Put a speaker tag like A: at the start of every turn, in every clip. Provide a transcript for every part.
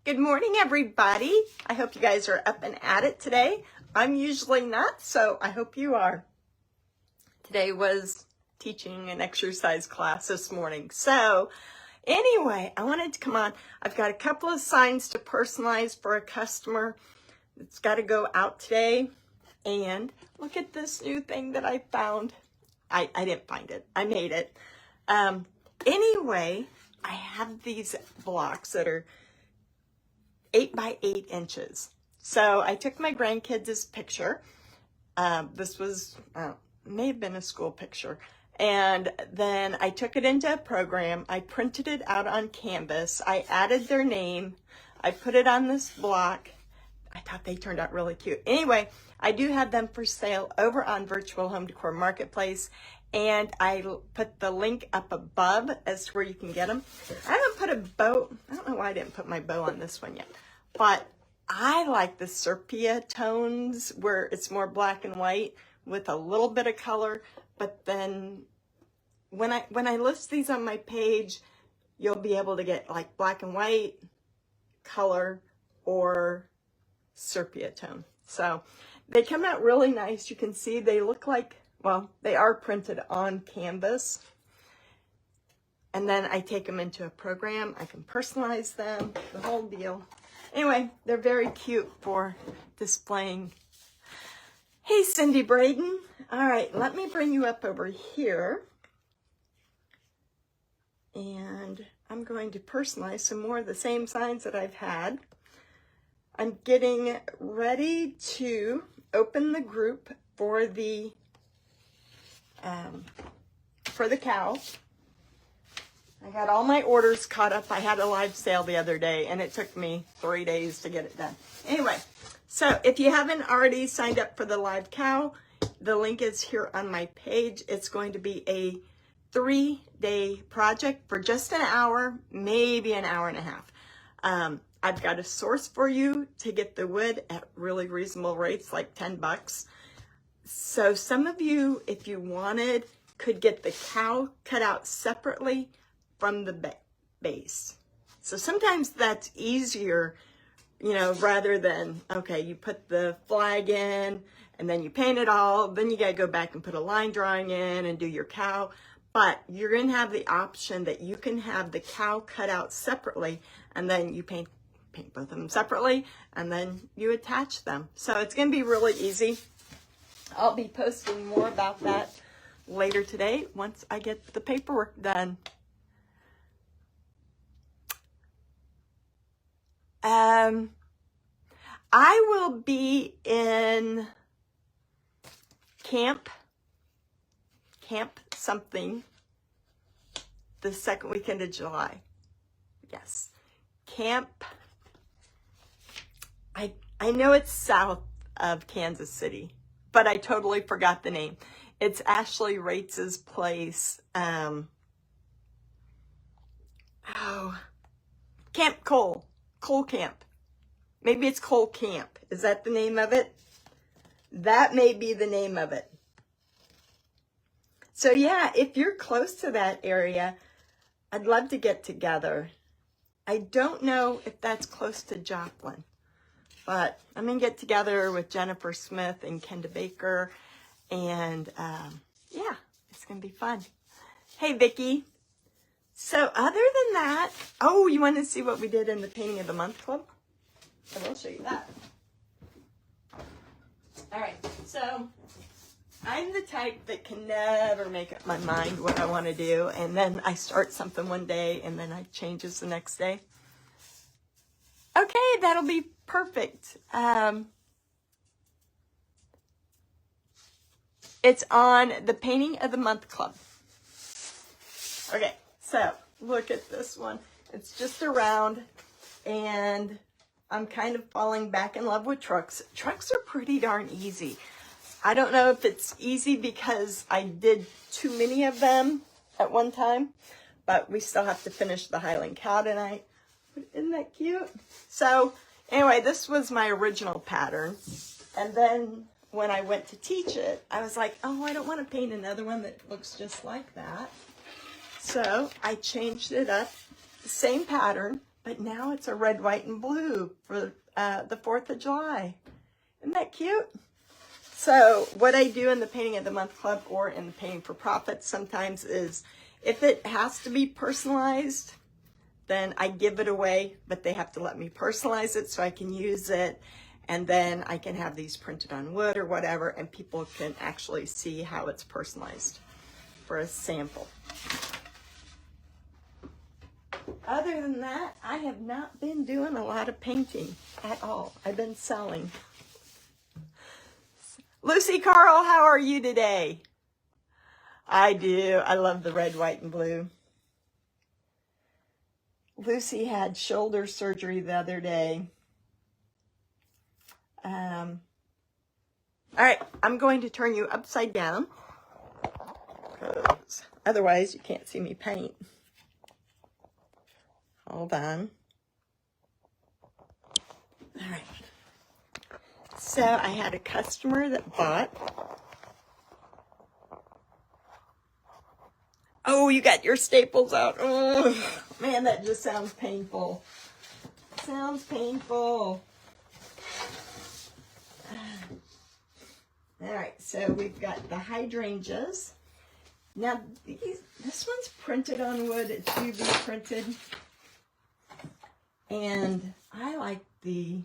A: Good morning, everybody. I hope you guys are up and at it today. I'm usually not, so I hope you are. Today was teaching an exercise class this morning. So anyway, I wanted to come on. I've got a couple of signs to personalize for a customer that's got to go out today. And look at this new thing that I found. I didn't find it. I made it. Anyway, I have these blocks that are 8 by 8 inches. So I took my grandkids' picture. This was, may have been a school picture. And then I took it into a program. I printed it out on canvas. I added their name. I put it on this block. I thought they turned out really cute. Anyway, I do have them for sale over on Virtual Home Decor Marketplace. And I put the link up above as to where you can get them. I haven't put a bow. I don't know why I didn't put my bow on this one yet. But I like the sepia tones where it's more black and white with a little bit of color. But then when I list these on my page, you'll be able to get like black and white, color, or sepia tone. So they come out really nice. You can see they look like, well, they are printed on canvas. And then I take them into a program. I can personalize them, the whole deal. Anyway, they're very cute for displaying. Hey, Cindy Braden. All right, let me bring you up over here. And I'm going to personalize some more of the same signs that I've had. I'm getting ready to open the group for the cow. I got all my orders caught up. I had a live sale the other day, and it took me 3 days to get it done. Anyway, so if you haven't already signed up for the live cow, the link is here on my page. It's going to be a 3-day project for just an hour, maybe an hour and a half. I've got a source for you to get the wood at really reasonable rates, like $10. So some of you, if you wanted, could get the cow cut out separately from the base. So sometimes that's easier, you know, rather than, okay, you put the flag in and then you paint it all, then you got to go back and put a line drawing in and do your cow. But you're going to have the option that you can have the cow cut out separately, and then you paint both of them separately, and then you attach them. So it's going to be really easy. I'll be posting more about that later today once I get the paperwork done. I will be in camp something the second weekend of July. Yes, camp. I know it's south of Kansas City, but I totally forgot the name. It's Ashley Rates' place. Camp Cole Camp. Maybe it's Cole Camp. Is that the name of it? That may be the name of it. So yeah, if you're close to that area, I'd love to get together. I don't know if that's close to Joplin, but I'm going to get together with Jennifer Smith and Kenda Baker, and yeah, it's going to be fun. Hey, Vicki. So other than that, oh, you want to see what we did in the Painting of the Month Club? I will show you that. All right, so I'm the type that can never make up my mind what I want to do, and then I start something one day, and then I changes the next day. Okay, that'll be perfect. It's on the Painting of the Month Club. Okay, so look at this one. It's just a round, and I'm kind of falling back in love with trucks. Trucks are pretty darn easy. I don't know if it's easy because I did too many of them at one time, but we still have to finish the Highland Cow tonight. Isn't that cute? So anyway, this was my original pattern. And then when I went to teach it, I was like, oh, I don't want to paint another one that looks just like that. So I changed it up, the same pattern, but now it's a red, white, and blue for the 4th of July. Isn't that cute? So what I do in the Painting of the Month Club or in the Painting for Profit sometimes is, if it has to be personalized, then I give it away, but they have to let me personalize it so I can use it. And then I can have these printed on wood or whatever, and people can actually see how it's personalized for a sample. Other than that, I have not been doing a lot of painting at all. I've been selling. Lucy Carl, how are you today? I do. I love the red, white, and blue. Lucy had shoulder surgery the other day. All right, I'm going to turn you upside down, because otherwise you can't see me paint. Hold on. All right. So I had a customer that bought. Oh, you got your staples out. Oh, man, that just sounds painful. Sounds painful. All right, so we've got the hydrangeas. Now, this one's printed on wood. It's UV printed. And I like the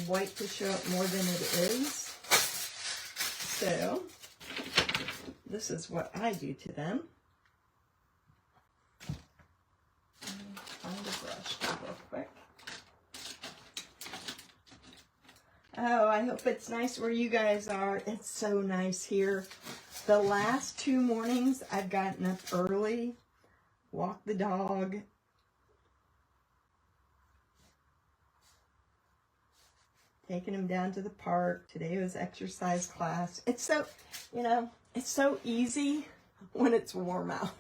A: white to show up more than it is. So, this is what I do to them. Find a brush real quick. Oh, I hope it's nice where you guys are. It's so nice here. The last 2 mornings, I've gotten up early, walked the dog, taking him down to the park. Today was exercise class. It's so, it's so easy when it's warm out.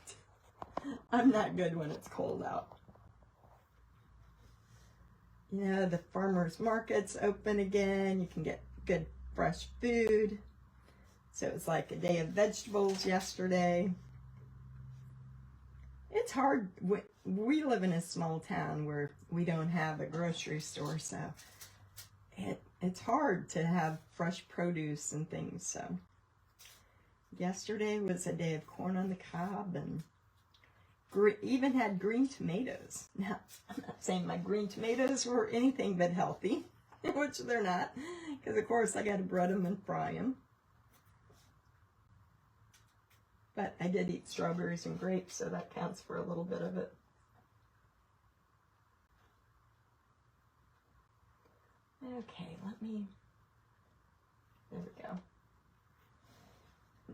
A: I'm not good when it's cold out. The farmers market's open again. You can get good fresh food. So it was like a day of vegetables yesterday. It's hard. We live in a small town where we don't have a grocery store, so it's hard to have fresh produce and things. So yesterday was a day of corn on the cob, and even had green tomatoes. Now, I'm not saying my green tomatoes were anything but healthy, which they're not, because of course I got to bread them and fry them. But I did eat strawberries and grapes, so that counts for a little bit of it. Okay, there we go.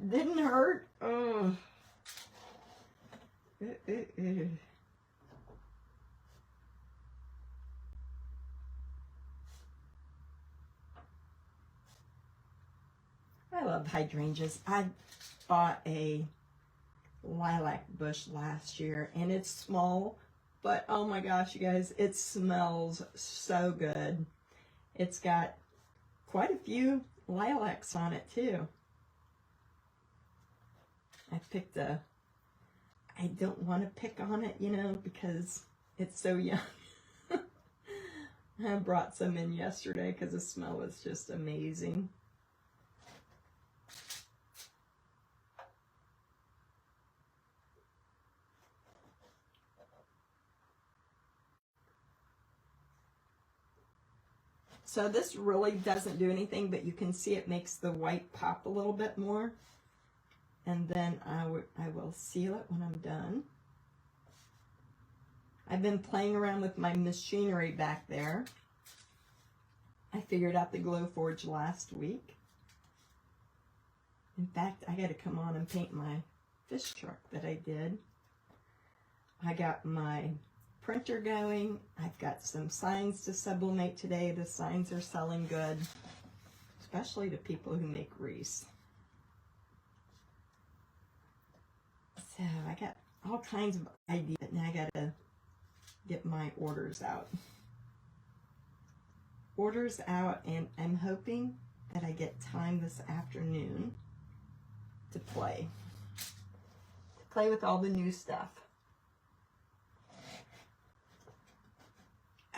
A: Didn't hurt. Oh. I love hydrangeas. I bought a lilac bush last year, and it's small, but oh my gosh, you guys, it smells so good. It's got quite a few lilacs on it too. I don't want to pick on it, because it's so young. I brought some in yesterday because the smell was just amazing. So this really doesn't do anything, but you can see it makes the white pop a little bit more. And then I will seal it when I'm done. I've been playing around with my machinery back there. I figured out the Glowforge last week. In fact, I got to come on and paint my fish truck that I did. I got my printer going. I've got some signs to sublimate today. The signs are selling good, especially to people who make wreaths. So I got all kinds of ideas, but now I got to get my orders out. Orders out, and I'm hoping that I get time this afternoon to play with all the new stuff.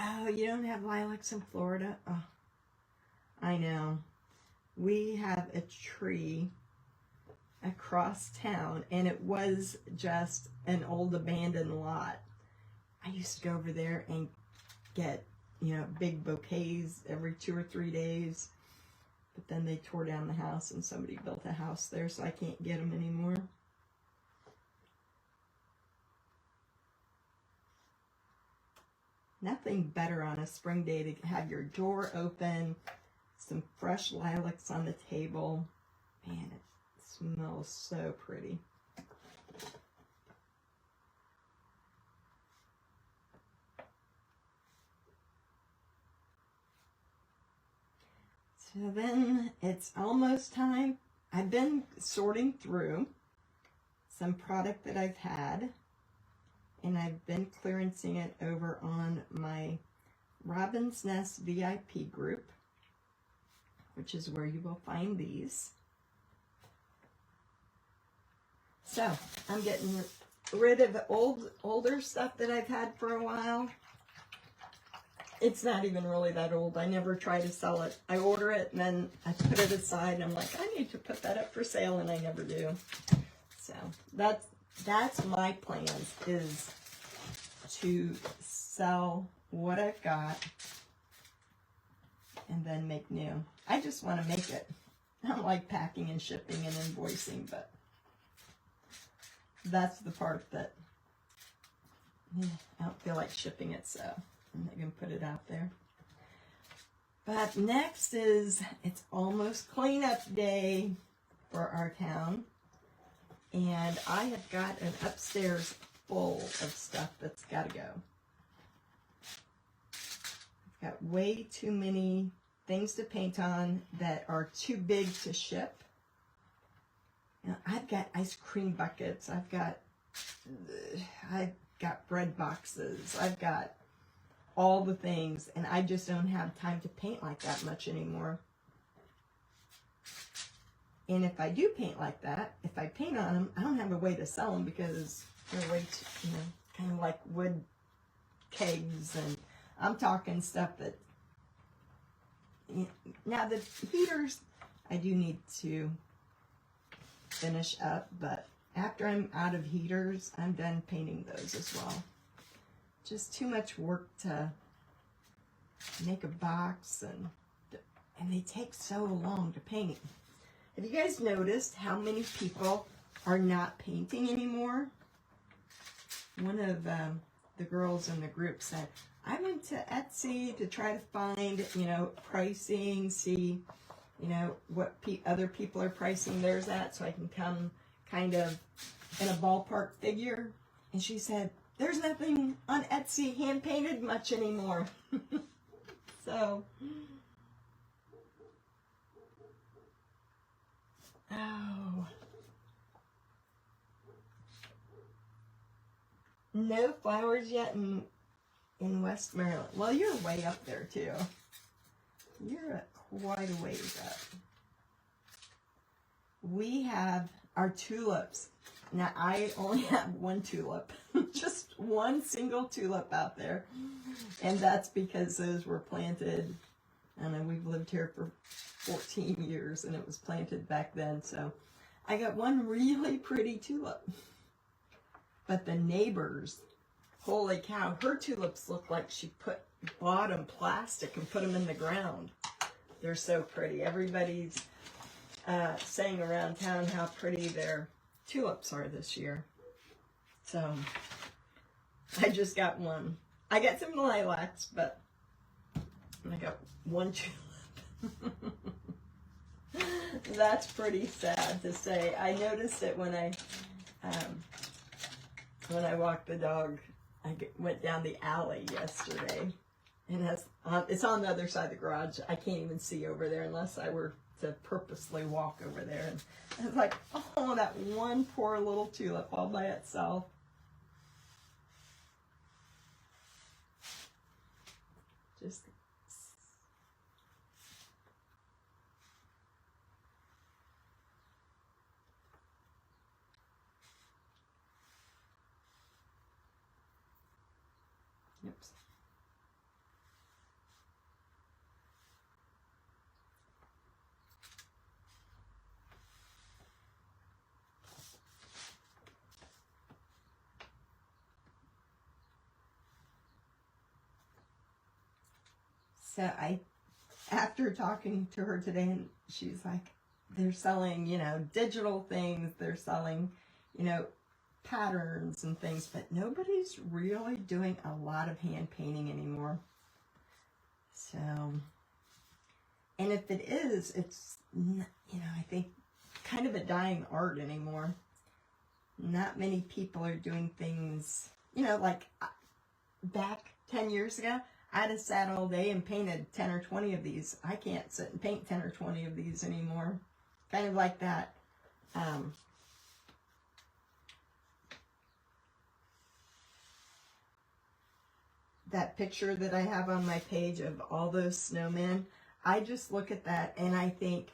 A: Oh, you don't have lilacs in Florida? Oh, I know. We have a tree across town, and it was just an old abandoned lot. I used to go over there and get, big bouquets every 2 or 3 days. But then they tore down the house and somebody built a house there, so I can't get them anymore. Nothing better on a spring day to have your door open, some fresh lilacs on the table. Man, it smells so pretty. So then it's almost time. I've been sorting through some product that I've had, and I've been clearancing it over on my Robin's Nest VIP group, which is where you will find these. So I'm getting rid of older stuff that I've had for a while. It's not even really that old. I never try to sell it. I order it and then I put it aside and I'm like, I need to put that up for sale, and I never do. So that's my plans, is to sell what I've got and then make new. I just want to make it. I don't like packing and shipping and invoicing, but that's the part that I don't feel like shipping it, so I'm not going to put it out there. But next is, it's almost cleanup day for our town. And I have got an upstairs full of stuff that's got to go. I've got way too many things to paint on that are too big to ship. I've got ice cream buckets. I've got bread boxes. I've got all the things, and I just don't have time to paint like that much anymore. And if I do paint like that, if I paint on them, I don't have a way to sell them because they're way too, kind of like wood kegs, and I'm talking stuff that, now the heaters, I do need to finish up, but after I'm out of heaters, I'm done painting those as well. Just too much work to make a box, and they take so long to paint. Have you guys noticed how many people are not painting anymore? One of the girls in the group said, I went to Etsy to try to find, pricing, see, what other people are pricing theirs at, so I can come kind of in a ballpark figure. And she said, there's nothing on Etsy hand painted much anymore. So, oh, no flowers yet in West Maryland. Well, you're way up there too. You're quite a ways up. We have our tulips. Now, I only have one tulip, just one single tulip out there. And that's because those were planted, and we've lived here for 14 years, and it was planted back then. So I got one really pretty tulip. But the neighbors, holy cow, her tulips look like she bought them plastic and put them in the ground. They're so pretty. Everybody's saying around town how pretty their tulips are this year. So I just got one. I got some lilacs, but I got one tulip. That's pretty sad to say. I noticed it when I walked the dog. I went down the alley yesterday, and it's on the other side of the garage. I can't even see over there unless I were to purposely walk over there. And I was like, oh, that one poor little tulip all by itself. Just oops. So after talking to her today, and she's like, they're selling, digital things, they're selling, patterns and things, but nobody's really doing a lot of hand painting anymore. So, and if it is, it's, I think kind of a dying art anymore. Not many people are doing things, like back 10 years ago, I'd have sat all day and painted 10 or 20 of these. I can't sit and paint 10 or 20 of these anymore. Kind of like that. That picture that I have on my page of all those snowmen, I just look at that and I think,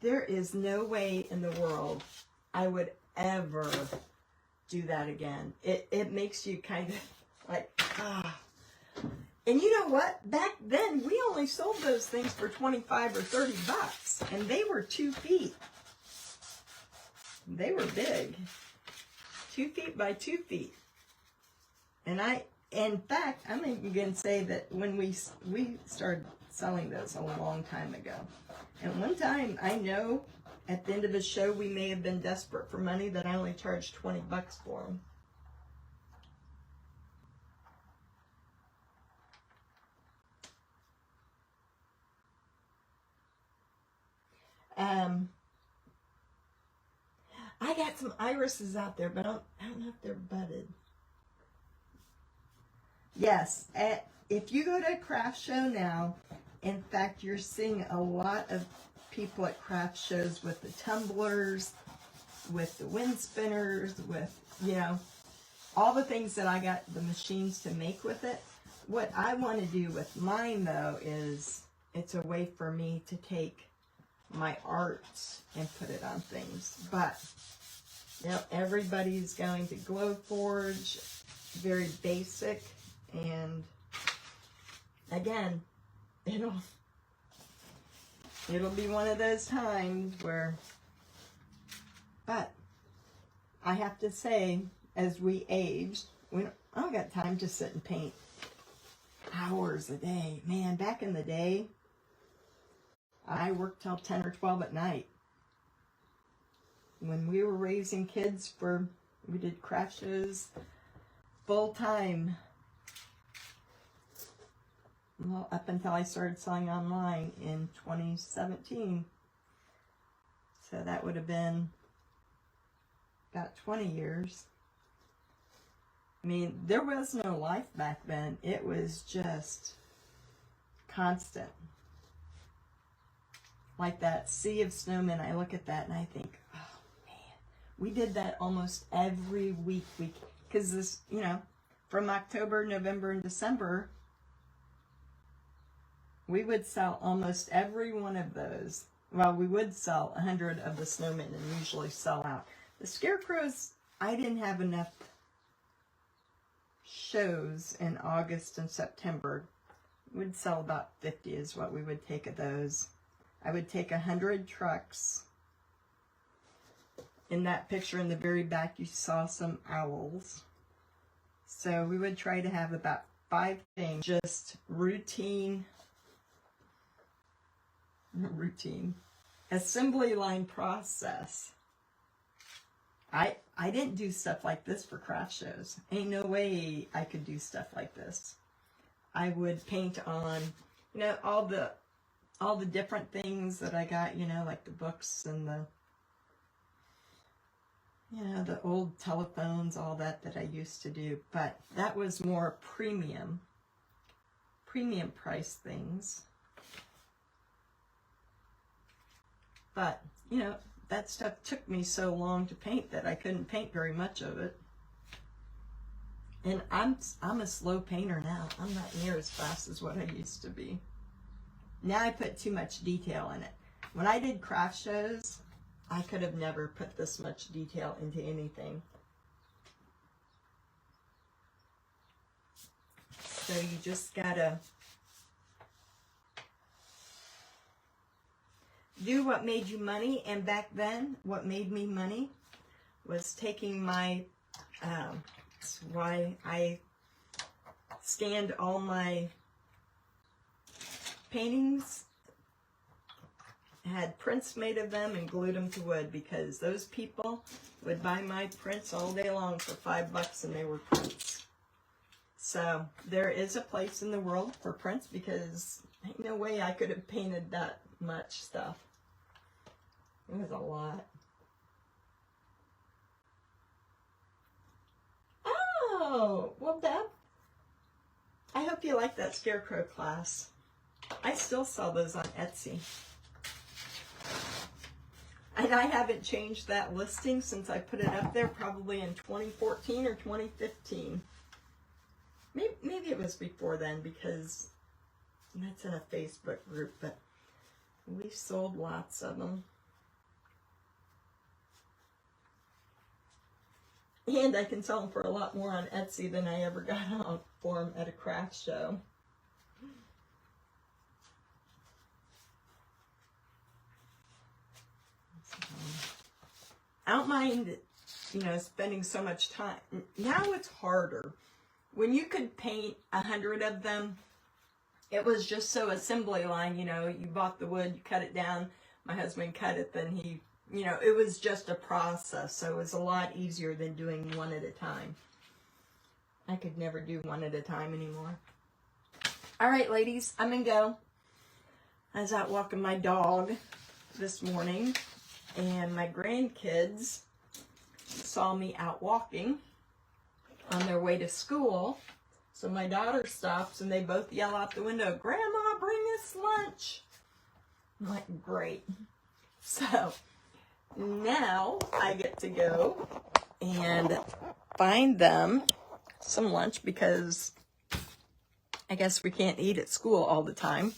A: there is no way in the world I would ever do that again. It makes you kind of like, ah. And you know what? Back then, we only sold those things for 25 or 30 bucks, and they were 2 feet. They were big. 2 feet by 2 feet. And in fact, I'm even going to say that when we started selling those a long time ago. And one time, I know at the end of a show, we may have been desperate for money that I only charged 20 bucks for them. I got some irises out there, but I don't know if they're budded. Yes, if you go to a craft show now, in fact, you're seeing a lot of people at craft shows with the tumblers, with the wind spinners, with, all the things that I got the machines to make with it. What I want to do with mine, though, is it's a way for me to take my art and put it on things. But, everybody's going to Glowforge, very basic, and again, it'll be one of those times where, but I have to say, as we age, I don't got time to sit and paint hours a day. Man, back in the day, I worked till 10 or 12 at night. When we were raising kids we did craft shows full time. Well, up until I started selling online in 2017. So that would have been about 20 years. I mean, there was no life back then. It was just constant. Like that sea of snowmen, I look at that and I think, oh man, we did that almost every week. Because this, from October, November, and December, we would sell almost every one of those. Well, we would sell 100 of the snowmen and usually sell out. The scarecrows, I didn't have enough shows in August and September. We'd sell about 50 is what we would take of those. I would take 100 trucks. In that picture in the very back, you saw some owls. So we would try to have about 5 things, just routine assembly line process. I didn't do stuff like this for craft shows. Ain't no way I could do stuff like this. I would paint on, all the different things that I got, like the books and the old telephones, all that I used to do. But that was more premium price things. But, that stuff took me so long to paint that I couldn't paint very much of it. And I'm a slow painter now. I'm not near as fast as what I used to be. Now I put too much detail in it. When I did craft shows, I could have never put this much detail into anything. So you just gotta do what made you money. And back then, what made me money was taking my, that's why I scanned all my paintings, had prints made of them and glued them to wood, because those people would buy my prints all day long for $5 and they were prints. So there is a place in the world for prints, because ain't no way I could have painted that much stuff. It was a lot. Oh, well, Deb, I hope you like that scarecrow class. I still sell those on Etsy. And I haven't changed that listing since I put it up there, probably in 2014 or 2015. Maybe it was before then, because that's in a Facebook group, but we sold lots of them. And I can sell them for a lot more on Etsy than I ever got for them at a craft show. I don't mind, spending so much time. Now it's harder. When you could paint 100 of them, it was just so assembly line, you bought the wood, you cut it down, my husband cut it, then he, it was just a process, so it was a lot easier than doing one at a time. I could never do one at a time anymore. All right, ladies, I'm gonna go. I was out walking my dog this morning, and my grandkids saw me out walking on their way to school. So my daughter stops and they both yell out the window, "Grandma, bring us lunch." I'm like, great. So now I get to go and find them some lunch, because I guess we can't eat at school all the time.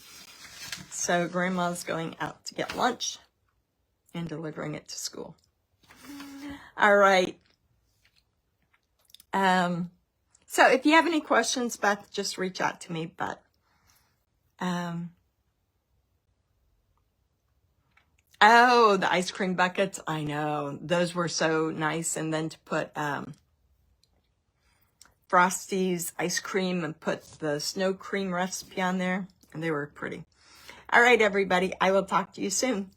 A: So Grandma's going out to get lunch and delivering it to school. All right. So if you have any questions, Beth, just reach out to me. But oh, the ice cream buckets. I know. Those were so nice. And then to put Frosty's ice cream and put the snow cream recipe on there. And they were pretty. All right, everybody. I will talk to you soon.